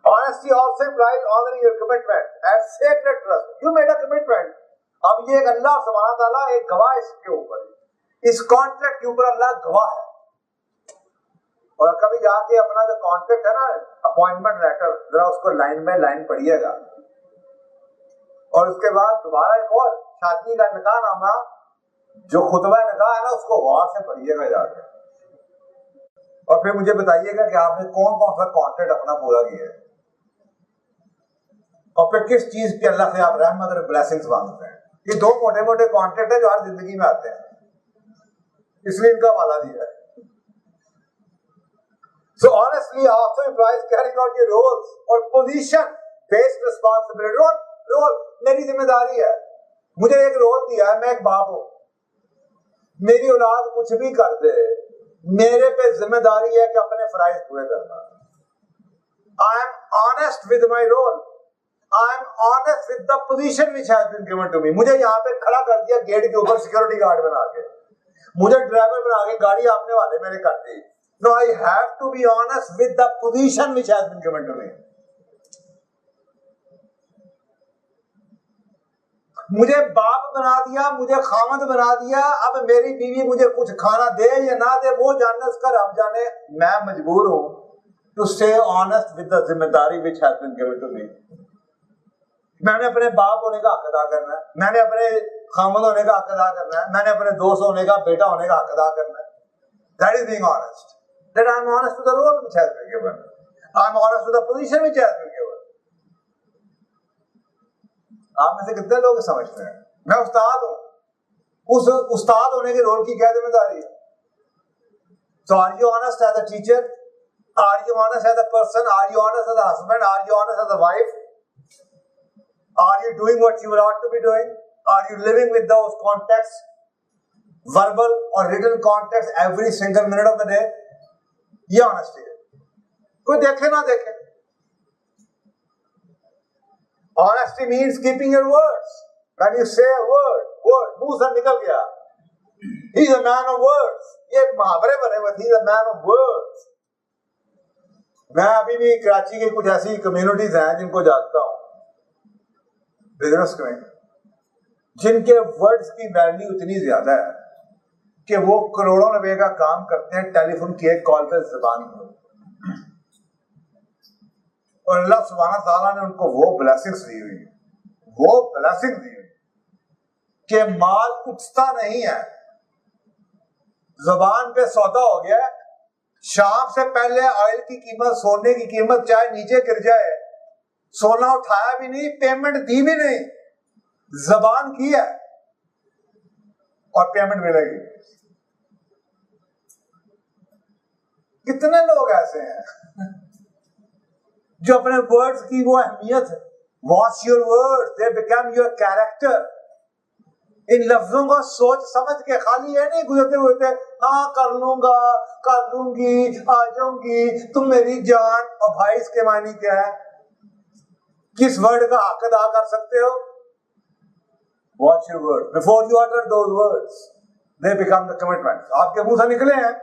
Honesty also implies honoring your commitment and sacred trust. You made a commitment. अब ये एक अल्लाह सुब्हानहू तआला एक गवाह इसके ऊपर, इस कॉन्ट्रैक्ट के ऊपर अल्लाह गवाह है। और कभी जाके अपना जो कॉन्ट्रैक्ट है ना, अपॉइंटमेंट लेटर, जरा उसको लाइन बाय लाइन पढ़िएगा, और उसके बाद दोबारा एक और शादी का निकाहनामा जो खुतबा निकाह है ना, उसको गौर से पढ़िएगा जाके, और फिर मुझे बताइएगा कि आपने कौन कौन सा कॉन्ट्रैक्ट अपना पूरा किया है, और फिर किस चीज के अल्लाह से आप रहमत और ब्लेसिंग्स मांगते हैं। ये दो मोटे मोटे कॉन्ट्रैक्ट है जो हर जिंदगी में आते हैं, इसलिए इनका वाला दिया है। So honestly also implies carrying out your roles or position based responsibility. Role मेरी जिम्मेदारी है, मुझे एक रोल दिया है, मैं एक बाप हूं, मेरी औलाद कुछ भी कर दे, मेरे पे जिम्मेदारी है कि अपने फराइज पूरे करना। I am honest with my role. I am honest with the position which has been given to me. मुझे यहाँ पे खड़ा कर दिया गेट के ऊपर सिक्योरिटी गार्ड बना के, मुझे ड्राइवर बना के गाड़ी आपने वाले मेरे कर दी। No, I have to be honest with the position which has been given to me. मुझे बाप बना दिया, मुझे खामद बना दिया, अब मेरी बीवी मुझे कुछ खाना दे या ना दे वो जानना उसका रब जाने। मैं मजबूर हूं to stay honest with the जिम्मेदारी which has been given to me. मैंने अपने बाप होने का हक अदा करना है, मैंने अपने खामद होने का हक अदा करना है, मैंने अपने दोस्त होने का, बेटा होने का हक अदा करना है। That is being honest, that I am honest to the role which has been given, I am honest to the position which has been given. आप में से कितने लोग समझते हैं मैं उस्ताद हूं, उस उस्ताद होने के रोल की क्या जिम्मेदारी है? So are you honest as a teacher? Are you honest as a person? Are you honest as a husband? Are you honest as a wife? Are you doing what you ought to be doing? Are you living with those contexts, verbal or written context, every single minute of the day? ये honesty है, कोई देखे ना देखे। Honesty means keeping your words. When you say a word, मुंह से निकल गया, he is a man of words. ये मुहावरे बने हुए, he is a man of words. मैं अभी भी कराची की कुछ ऐसी कम्युनिटीज हैं जिनको जानता हूं बिजनेस में, जिनके वर्ड्स की वैल्यू इतनी ज्यादा है कि वो करोड़ों रुपए का काम करते हैं टेलीफोन की एक कॉल पे जुबान पर, और अल्लाह सुब्हानहू तआला ने उनको वो ब्लेसिंग्स दी हुई, वो ब्लेसिंग दी हुई कि माल उठता नहीं है, जुबान पे सौदा हो गया, शाम से पहले ऑयल की कीमत, सोने की कीमत चाहे नीचे गिर जाए, सोना उठाया भी नहीं, पेमेंट दी भी नहीं, जुबान की है और पेमेंट मिलेगी। कितने लोग ऐसे हैं जो अपने वर्ड्स की वो अहमियत है, watch your words, they become your character. इन लफ्जों को सोच समझ के, खाली ये नहीं गुजरते हुए हाँ कर लूंगा, कर लूंगी, आ जाऊंगी, तुम मेरी जान, और भाई इसके मायने क्या है? किस वर्ड का हक अदा कर सकते हो? Watch your word before you utter those words, they become the commitment. आपके मुंह से निकले हैं,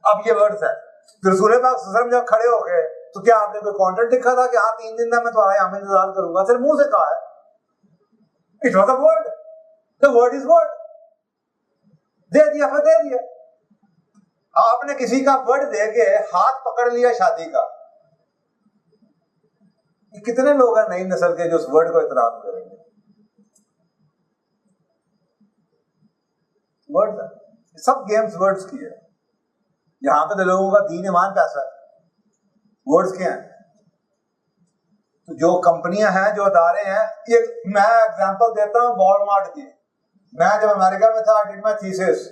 अब ये वर्ड्स है। तो रसूल पाक सल्लल्लाहु अलैहि वसल्लम जब खड़े हो गए तो क्या आपने कोई कॉन्ट्रैक्ट लिखा था कि हाँ 3 दिन में तुम्हारा यहाँ इंतजार करूंगा? सिर्फ मुंह से कहा है, it was a word, the word is word, दे दिया फिर दे दिया। आपने किसी का वर्ड दे के हाथ पकड़ लिया शादी का, कितने लोग हैं नई नस्ल के जो उस वर्ड को एहतराम करेंगे? वर्ड सब गेम्स वर्ड्स की है। यहां पे तो लोगों का दीन ईमान पैसा है, वर्ड्स क्या हैं? तो जो कंपनियां हैं, जो अदारे हैं, ये मैं एग्जांपल देता हूं वॉलमार्ट की। मैं जब अमेरिका में था, I did my thesis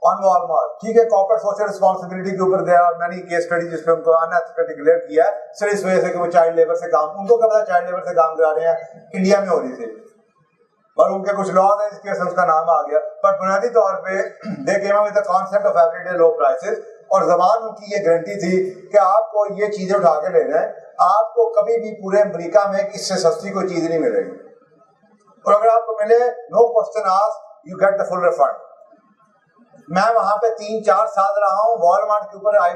on Walmart, ठीक है, कॉर्पोरेट सोशल रिस्पांसिबिलिटी के ऊपर there are many case study जिसमें उनको अनएथिकल डिक्लेयर किया है, सिर्फ इस वजह से कि वो चाइल्ड लेबर से काम, उनको क्या पता चाइल्ड लेबर से काम करा रहे हैं, इंडिया में हो रही थी, और उनके कुछ लॉज है इसके से उसका नाम आ गया। पर बुनियादी तौर पे they came up with the concept of everyday low prices, और जबान उनकी ये गारंटी थी कि आपको ये चीजें उठा के लेना है, आपको कभी भी पूरे अमेरिका में इससे सस्ती कोई चीज नहीं मिलेगी, और अगर आपको मिले no question asked, you get the full refund. मैं वहां पे 3-4 साल रहा हूँ वॉलमार्ट के ऊपर। आई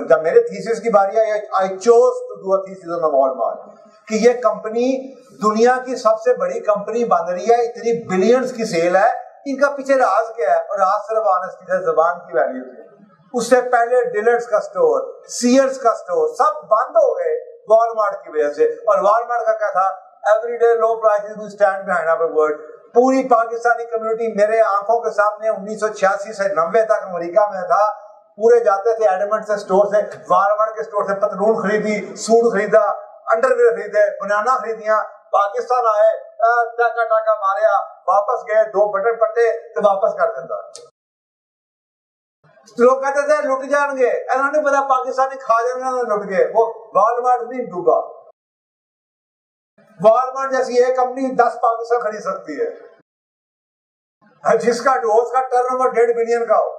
जब मेरे थीसिस की बारी आई, I chose to do a thesis on Walmart कि ये कंपनी दुनिया की सबसे बड़ी कंपनी बन रही है, इतनी बिलियंस की सेल है, इनका पीछे राज क्या है? और राज सिर्फ ऑनेस्टी है, जुबान की वैल्यू थी। उससे पहले डिलर्स का स्टोर, सीयर्स का स्टोर सब बंद हो गए वॉलमार्ट की वजह से। और वॉलमार्ट का क्या था? Everyday low prices we stand behind our word. पूरी पाकिस्तानी कम्युनिटी मेरे आंखों के सामने 1986 से 90 तक अमेरिका में था, पूरे जाते थे एडमंड से स्टोर से, वॉलमार्ट के स्टोर से पतलून खरीदी, सूट खरीदा, अंडरवेयर खरीदे, बनाना खरीदियां, पाकिस्तान आए, टाका टाका मारिया, वापस गए, 2 बटन पट्टे तो वापस कर देता। लोग कहते थे लुट जाएंगे, इन्होंने पता पाकिस्तानी खा जाएंगे, लुट गए। वो वॉलमार्ट नहीं डूबा। वॉलमार्ट जैसी एक कंपनी 10 पाकिस्तान खरीद सकती है, जिसका उसका टर्नओवर 1.5 बिलियन का हो।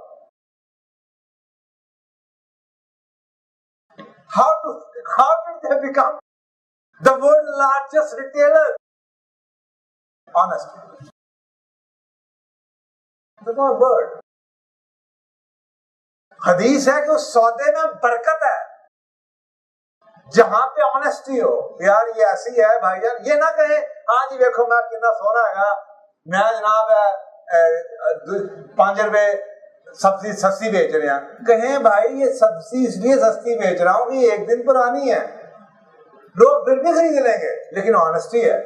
How did they become the world's largest retailer? Honesty. The word. हदीस है कि उस सौदे में बरकत है जहां पे ऑनेस्टी हो। यार ये ऐसी है भाईजान, ये ना कहे हाँ जी देखो मैं कितना सोना है, मैं जनाब 5 रुपए सब्जी सस्ती बेच रहे हैं। कहें भाई ये सब्जी इसलिए सस्ती बेच रहा हूं कि एक दिन पुरानी है, लोग फिर भी खरीद लेंगे, लेकिन ऑनेस्टी है।